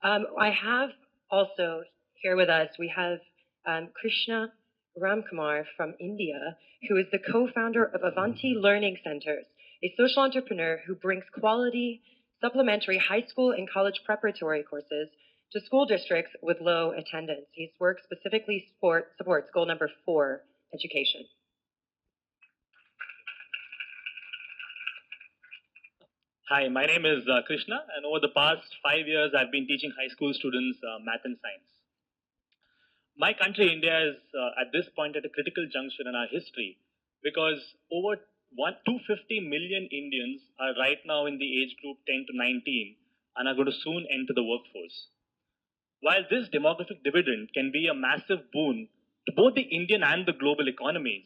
I have also here with us, we have Krishna Ramkumar from India, who is the co-founder of Avanti Learning Centers, a social entrepreneur who brings quality supplementary high school and college preparatory courses to school districts with low attendance. His work specifically supports goal number 4, education. Hi, my name is Krishna, and over the past 5 years, I've been teaching high school students math and science. My country, India, is at this point at a critical juncture in our history because over 250 million Indians are right now in the age group 10 to 19 and are going to soon enter the workforce. While this demographic dividend can be a massive boon to both the Indian and the global economies,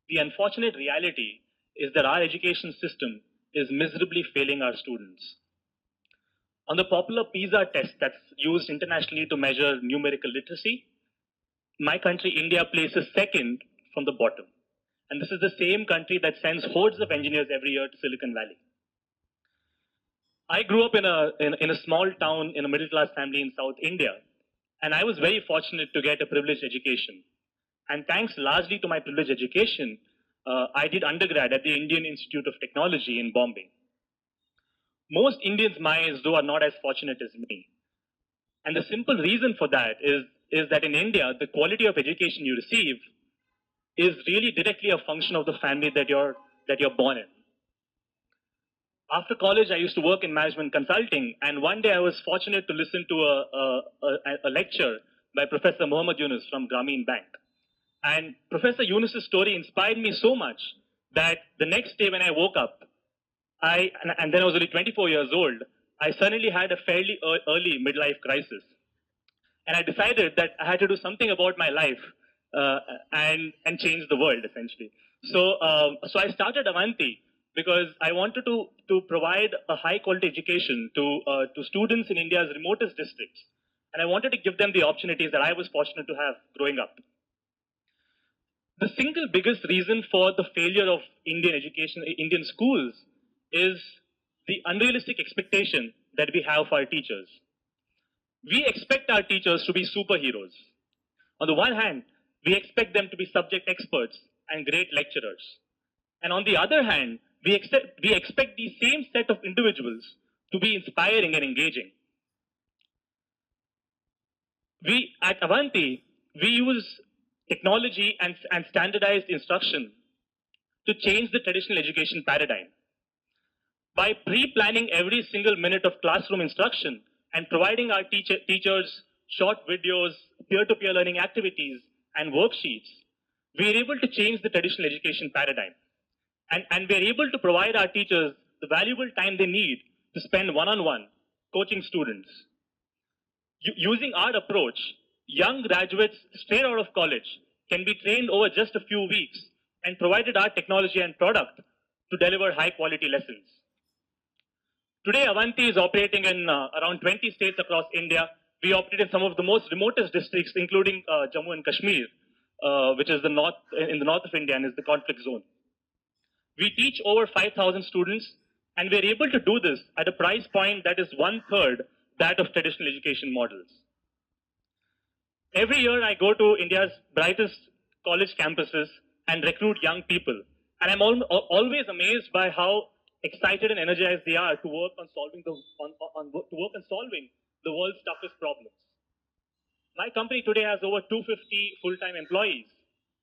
the unfortunate reality is that our education system is miserably failing our students. On the popular PISA test that's used internationally to measure numerical literacy, my country, India, places second from the bottom. And this is the same country that sends hordes of engineers every year to Silicon Valley. I grew up in a small town in a middle class family in South India, and I was very fortunate to get a privileged education. And thanks largely to my privileged education, I did undergrad at the Indian Institute of Technology in Bombay. Most Indians my age, though, are not as fortunate as me. And the simple reason for that is that in India, the quality of education you receive is really directly a function of the family that you're born in. After college, I used to work in management consulting, and one day I was fortunate to listen to a lecture by Professor Muhammad Yunus from Grameen Bank. And Professor Yunus's story inspired me so much that the next day when I woke up, and then I was only 24 years old, I suddenly had a fairly early midlife crisis. And I decided that I had to do something about my life and change the world essentially. So I started Avanti because I wanted to provide a high quality education to students in India's remotest districts, and I wanted to give them the opportunities that I was fortunate to have growing up. The single biggest reason for the failure of Indian education, Indian schools, is the unrealistic expectation that we have for our teachers. We expect our teachers to be superheroes. On the one hand, we expect them to be subject experts and great lecturers. And on the other hand, we expect the same set of individuals to be inspiring and engaging. We at Avanti, we use technology and standardized instruction to change the traditional education paradigm. By pre-planning every single minute of classroom instruction and providing our teachers short videos, peer-to-peer learning activities, and worksheets, we are able to change the traditional education paradigm. And we are able to provide our teachers the valuable time they need to spend one-on-one coaching students. Using our approach, young graduates straight out of college can be trained over just a few weeks and provided our technology and product to deliver high-quality lessons. Today, Avanti is operating in around 20 states across India. We operate in some of the most remotest districts, including Jammu and Kashmir, which is in the north of India and is the conflict zone. We teach over 5,000 students, and we're able to do this at a price point that is 1/3 that of traditional education models. Every year, I go to India's brightest college campuses and recruit young people, and I'm always amazed by how excited and energized they are to work on solving the world's toughest problems. My company today has over 250 full-time employees,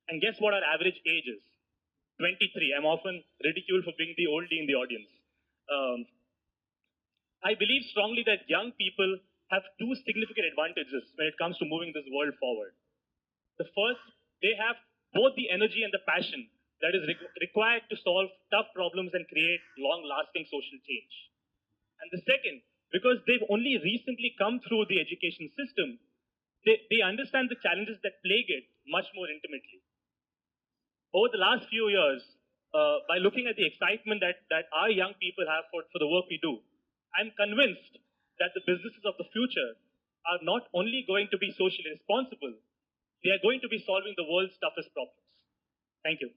and guess what our average age is? 23. I'm often ridiculed for being the oldie in the audience. I believe strongly that young people have two significant advantages when it comes to moving this world forward. The first, they have both the energy and the passion that is required to solve tough problems and create long-lasting social change. And the second, because they've only recently come through the education system, they understand the challenges that plague it much more intimately. Over the last few years, by looking at the excitement that our young people have for the work we do, I'm convinced that the businesses of the future are not only going to be socially responsible, they are going to be solving the world's toughest problems. Thank you.